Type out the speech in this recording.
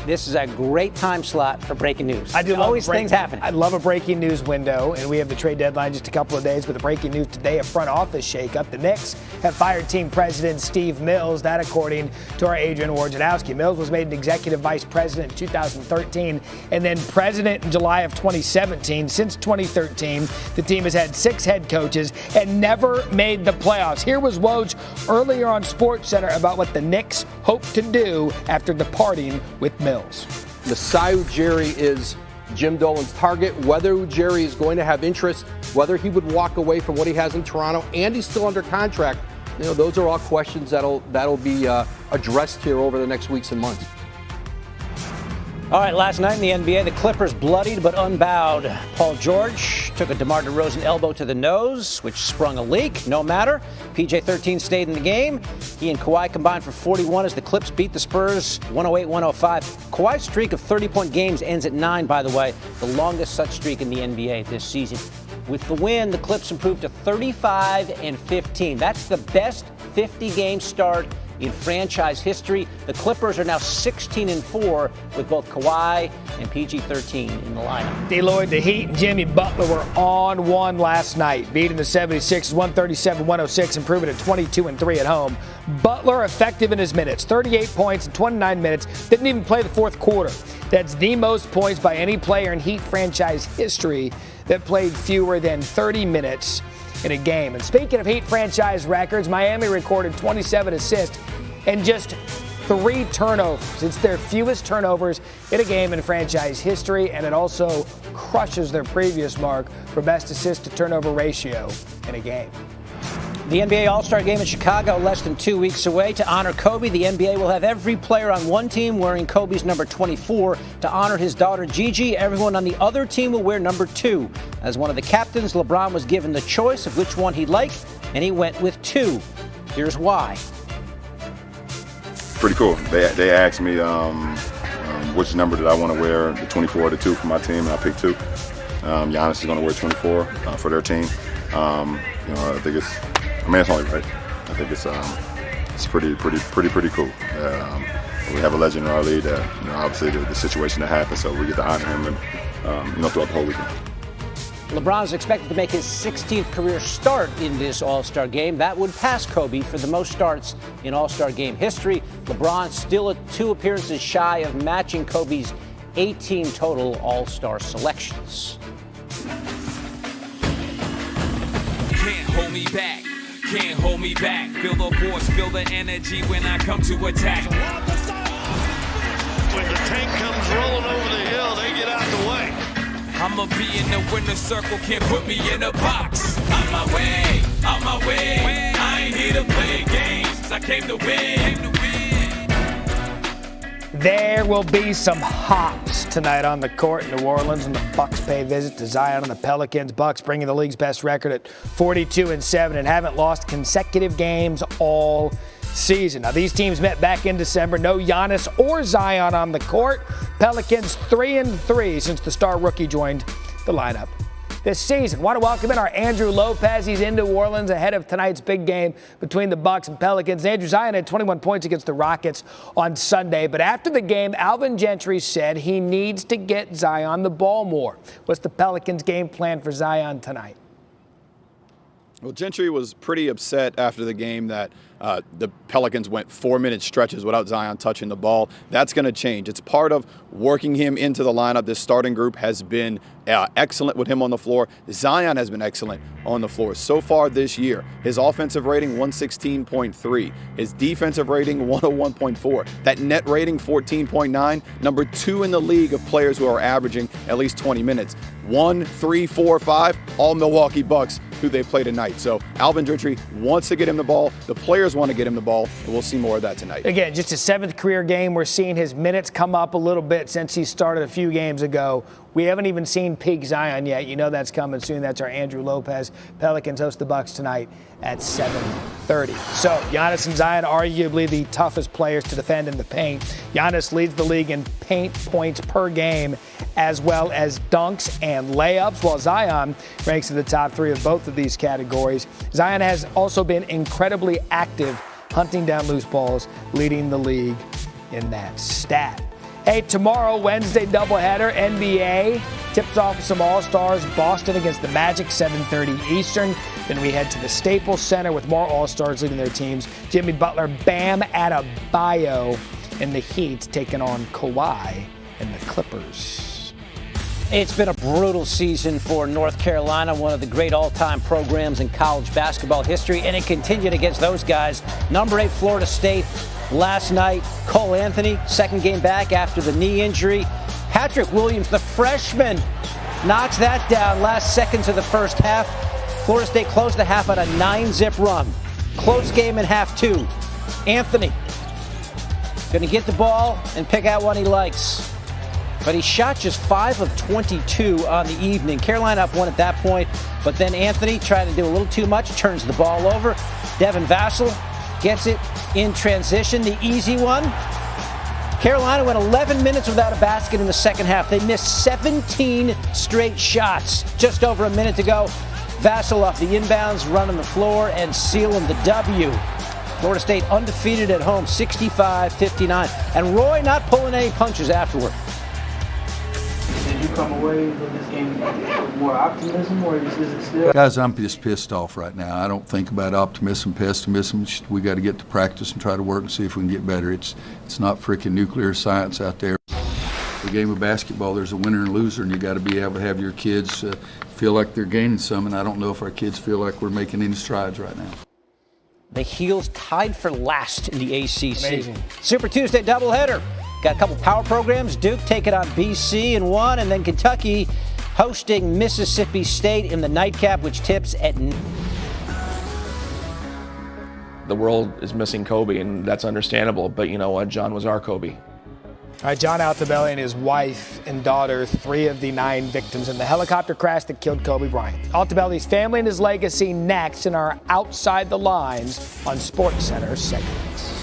this is a great time slot for breaking news. I do love always things happening. I love a breaking news window, and we have the trade deadline just a couple of days. But the breaking news today, a front office shakeup. The Knicks have fired team president Steve Mills. That, according to our Adrian Wojnarowski. Mills was made an executive vice president in 2013, and then president in July of 2017. Since 2013, the team has had 6 head coaches and never made the playoffs. Here was Woj earlier on SportsCenter about what the Knicks hope to do after departing with Mills. Masai Ujiri is Jim Dolan's target. Whether Ujiri is going to have interest, whether he would walk away from what he has in Toronto, and he's still under contract, those are all questions that'll be addressed here over the next weeks and months. All right, last night in the NBA, the Clippers bloodied but unbowed. Paul George took a DeMar DeRozan elbow to the nose, which sprung a leak. No matter. PJ13 stayed in the game. He and Kawhi combined for 41 as the Clips beat the Spurs 108-105. Kawhi's streak of 30-point games ends at 9, by the way, the longest such streak in the NBA this season. With the win, the Clips improved to 35-15. That's the best 50-game start in franchise history. The Clippers are now 16-4 with both Kawhi and PG-13 in the lineup. D. Lloyd, the Heat, and Jimmy Butler were on one last night, beating the 76ers 137-106, improving to 22-3 at home. Butler effective in his minutes, 38 points in 29 minutes, didn't even play the fourth quarter. That's the most points by any player in Heat franchise history that played fewer than 30 minutes in a game. And speaking of Heat franchise records, Miami recorded 27 assists and just 3 turnovers. It's their fewest turnovers in a game in franchise history, and it also crushes their previous mark for best assist to turnover ratio in a game. The NBA All-Star Game in Chicago less than 2 weeks away. To honor Kobe, the NBA will have every player on one team wearing Kobe's number 24. To honor his daughter Gigi, everyone on the other team will wear number 2. As one of the captains, LeBron was given the choice of which one he'd like, and he went with 2. Here's why. Pretty cool. They asked me which number did I want to wear, the 24 or the 2 for my team, and I picked 2. Giannis is going to wear 24 for their team. I think it's only right. I think it's pretty cool. We have a legend in our league that, obviously the situation that happened, so we get to honor him and, throughout the whole weekend. LeBron is expected to make his 16th career start in this All-Star Game. That would pass Kobe for the most starts in All-Star Game history. LeBron still at 2 appearances shy of matching Kobe's 18 total All-Star selections. Can't hold me back. Can't hold me back. Feel the force, feel the energy when I come to attack. When the tank comes rolling over the hill, they get out the way. I'ma be in the winner's circle, can't put me in a box. On my way, on my way. I ain't here to play games, I came to win. There will be some hops tonight on the court in New Orleans when the Bucks pay a visit to Zion and the Pelicans. Bucks bringing the league's best record at 42-7 and haven't lost consecutive games all season. Now, these teams met back in December. No Giannis or Zion on the court. Pelicans 3-3 since the star rookie joined the lineup this season. Want to welcome in our Andrew Lopez. He's in New Orleans ahead of tonight's big game between the Bucks and Pelicans. Andrew, Zion had 21 points against the Rockets on Sunday, but after the game, Alvin Gentry said he needs to get Zion the ball more. What's the Pelicans' game plan for Zion tonight? Well, Gentry was pretty upset after the game that the Pelicans went 4-minute stretches without Zion touching the ball. That's going to change. It's part of working him into the lineup. This starting group has been excellent with him on the floor. Zion has been excellent on the floor so far this year. His offensive rating, 116.3. His defensive rating, 101.4. That net rating, 14.9. Number 2 in the league of players who are averaging at least 20 minutes. 1, 3, 4, 5, all Milwaukee Bucks who they play tonight. So Alvin Gentry wants to get him the ball. The players want to get him the ball, and we'll see more of that tonight. Again, just his 7th career game. We're seeing his minutes come up a little bit since he started a few games ago. We haven't even seen peak Zion yet. You know that's coming soon. That's our Andrew Lopez. Pelicans host the Bucks tonight at 7:30. So Giannis and Zion, arguably the toughest players to defend in the paint. Giannis leads the league in paint points per game, as well as dunks and layups, while Zion ranks in the top 3 of both of these categories. Zion has also been incredibly active hunting down loose balls, leading the league in that stat. Hey, tomorrow, Wednesday doubleheader, NBA. Tips off with some All-Stars. Boston against the Magic, 7:30 Eastern. Then we head to the Staples Center with more All-Stars leading their teams. Jimmy Butler, Bam Adebayo, and the Heat taking on Kawhi and the Clippers. It's been a brutal season for North Carolina, one of the great all-time programs in college basketball history, and it continued against those guys. Number 8 Florida State last night. Cole Anthony, second game back after the knee injury. Patrick Williams, the freshman, knocks that down last seconds of the first half. Florida State closed the half on a 9-zip run. Close game in half 2. Anthony going to get the ball and pick out one he likes. But he shot just 5 of 22 on the evening. Carolina up 1 at that point, but then Anthony tried to do a little too much, turns the ball over. Devin Vassell gets it in transition, the easy one. Carolina went 11 minutes without a basket in the second half. They missed 17 straight shots just over a minute to go. Vassell off the inbounds, running the floor and sealing the W. Florida State undefeated at home, 65-59. And Roy not pulling any punches afterward. Did you come away with this game with more optimism, or is it still? Guys, I'm just pissed off right now. I don't think about optimism, pessimism. We got to get to practice and try to work and see if we can get better. It's not freaking nuclear science out there. The game of basketball, there's a winner and loser, and you got to be able to have your kids feel like they're gaining some. And I don't know if our kids feel like we're making any strides right now. The Heels tied for last in the ACC. Amazing. Super Tuesday doubleheader. Got a couple power programs. Duke taking on BC in 1, and then Kentucky hosting Mississippi State in the nightcap, which tips at The world is missing Kobe, and that's understandable. But you know what? John was our Kobe. All right, John Altobelli and his wife and daughter, 3 of the 9 victims in the helicopter crash that killed Kobe Bryant. Altobelli's family and his legacy next in our Outside the Lines on SportsCenter segments.